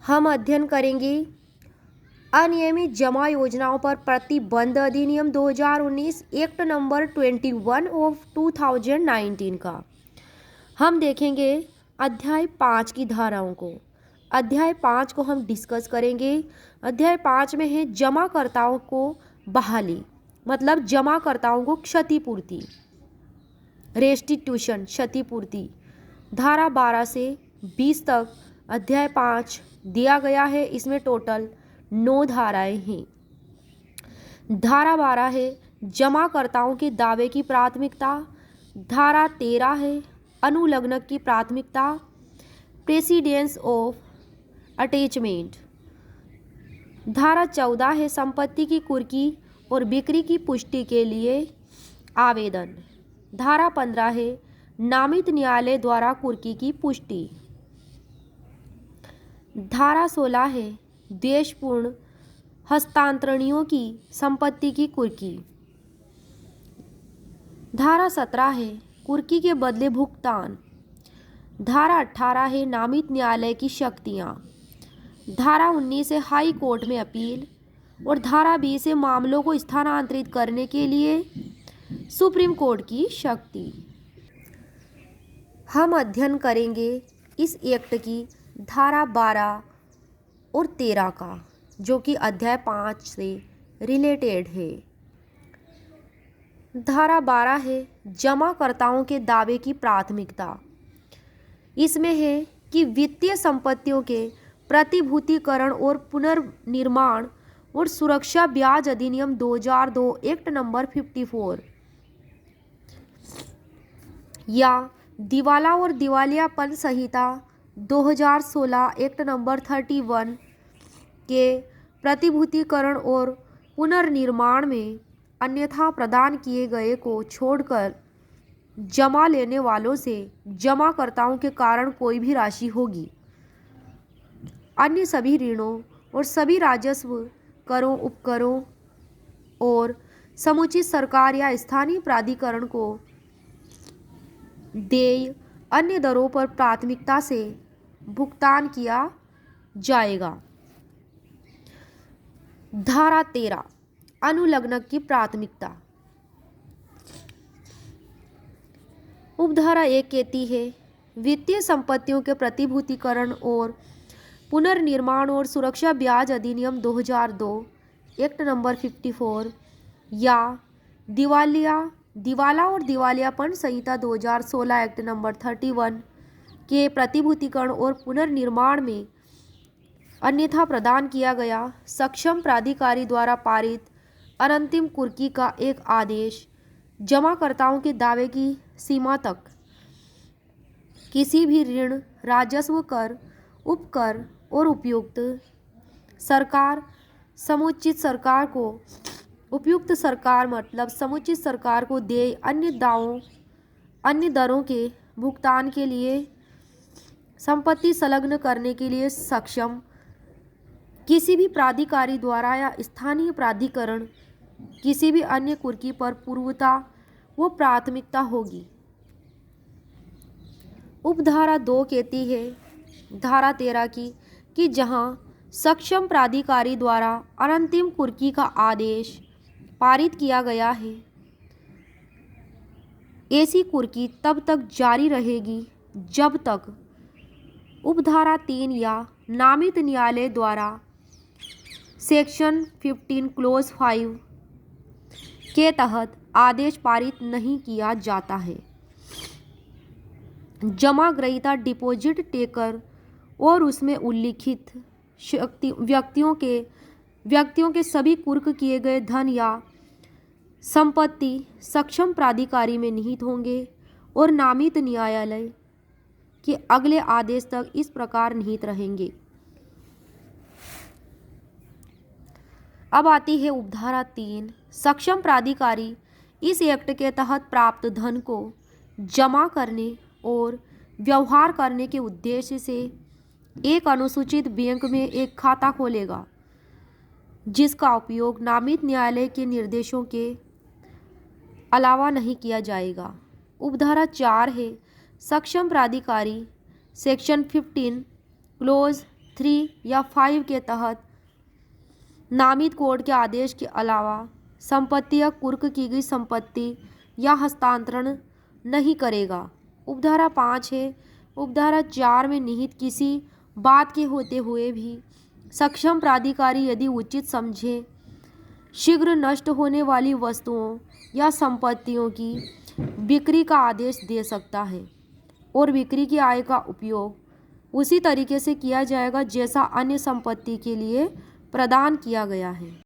हम अध्ययन करेंगे अनियमित जमा योजनाओं पर प्रतिबंध अधिनियम 2019 एक्ट नंबर 21 ऑफ 2019 का। हम देखेंगे अध्याय 5 की धाराओं को। अध्याय 5 को हम डिस्कस करेंगे। अध्याय 5 में है जमाकर्ताओं को बहाली, मतलब जमाकर्ताओं को क्षतिपूर्ति, रेस्टिट्यूशन, क्षतिपूर्ति। धारा 12 से 20 तक अध्याय 5 दिया गया है। इसमें टोटल 9 धाराएं हैं। धारा 12 है जमाकर्ताओं के दावे की प्राथमिकता। धारा 13 है अनुलग्नक की प्राथमिकता, प्रेसिडेंस ऑफ अटैचमेंट। धारा 14 है संपत्ति की कुर्की और बिक्री की पुष्टि के लिए आवेदन। धारा 15 है नामित न्यायालय द्वारा कुर्की की पुष्टि। धारा 16 है द्वेषपूर्ण हस्तांतरणियों की संपत्ति की कुर्की। धारा 17 है कुर्की के बदले भुगतान। धारा 18 है नामित न्यायालय की शक्तियाँ। धारा 19 है हाई कोर्ट में अपील। और धारा 20 है मामलों को स्थानांतरित करने के लिए सुप्रीम कोर्ट की शक्ति। हम अध्ययन करेंगे इस एक्ट की धारा 12 और 13 का, जो कि अध्याय 5 से रिलेटेड है। धारा 12 है जमाकर्ताओं के दावे की प्राथमिकता। इसमें है कि वित्तीय संपत्तियों के प्रतिभूतिकरण और पुनर्निर्माण और सुरक्षा ब्याज अधिनियम 2002 एक्ट नंबर 54 या दिवाला और दिवालियापन संहिता 2016 एक्ट नंबर 31 के प्रतिभूतिकरण और पुनर्निर्माण में अन्यथा प्रदान किए गए को छोड़कर जमा लेने वालों से जमाकर्ताओं के कारण कोई भी राशि होगी। अन्य सभी ऋणों और सभी राजस्व करों, उपकरों और समुचित सरकार या स्थानीय प्राधिकरण को देय अन्य दरों पर प्राथमिकता से भुगतान किया जाएगा। धारा 13 अनुलग्नक की प्राथमिकता। उपधारा 1 कहती है वित्तीय संपत्तियों के प्रतिभूतिकरण और पुनर्निर्माण और सुरक्षा ब्याज अधिनियम 2002 एक्ट नंबर 54 या दिवाला और दिवालियापन संहिता 2016 एक्ट नंबर 31 के प्रतिभूतिकरण और पुनर्निर्माण में अन्यथा प्रदान किया गया सक्षम प्राधिकारी द्वारा पारित अनंतिम कुर्की का एक आदेश जमाकर्ताओं के दावे की सीमा तक किसी भी ऋण, राजस्व कर, उपकर और उपयुक्त सरकार समुचित सरकार को उपयुक्त सरकार मतलब समुचित सरकार को देय अन्य दरों के भुगतान के लिए संपत्ति संलग्न करने के लिए सक्षम किसी भी प्राधिकारी द्वारा या स्थानीय प्राधिकरण किसी भी अन्य कुर्की पर पूर्वता वो प्राथमिकता होगी। उपधारा 2 कहती है धारा 13 की कि जहां सक्षम प्राधिकारी द्वारा अनंतिम कुर्की का आदेश पारित किया गया है, ऐसी कुर्की तब तक जारी रहेगी जब तक उपधारा 3 या नामित न्यायालय द्वारा सेक्शन 15 क्लोज 5 के तहत आदेश पारित नहीं किया जाता है। जमाग्रहीता डिपॉजिट टेकर और उसमें उल्लिखित व्यक्तियों के सभी कुर्क किए गए धन या संपत्ति सक्षम प्राधिकारी में निहित होंगे और नामित न्यायालय के अगले आदेश तक इस प्रकार निहित रहेंगे। अब आती है उपधारा 3। सक्षम प्राधिकारी इस एक्ट के तहत प्राप्त धन को जमा करने और व्यवहार करने के उद्देश्य से एक अनुसूचित बैंक में एक खाता खोलेगा, जिसका उपयोग नामित न्यायालय के निर्देशों के अलावा नहीं किया जाएगा। उपधारा 4 है सक्षम प्राधिकारी सेक्शन 15 क्लोज 3 या 5 के तहत नामित कोर्ट के आदेश के अलावा संपत्ति या कुर्क की गई संपत्ति या हस्तांतरण नहीं करेगा। उपधारा 5 है। उपधारा 4 में निहित किसी बात के होते हुए भी सक्षम प्राधिकारी यदि उचित समझे शीघ्र नष्ट होने वाली वस्तुओं या संपत्तियों की बिक्री का आदेश दे सकता है और बिक्री की आय का उपयोग उसी तरीके से किया जाएगा जैसा अन्य संपत्ति के लिए प्रदान किया गया है।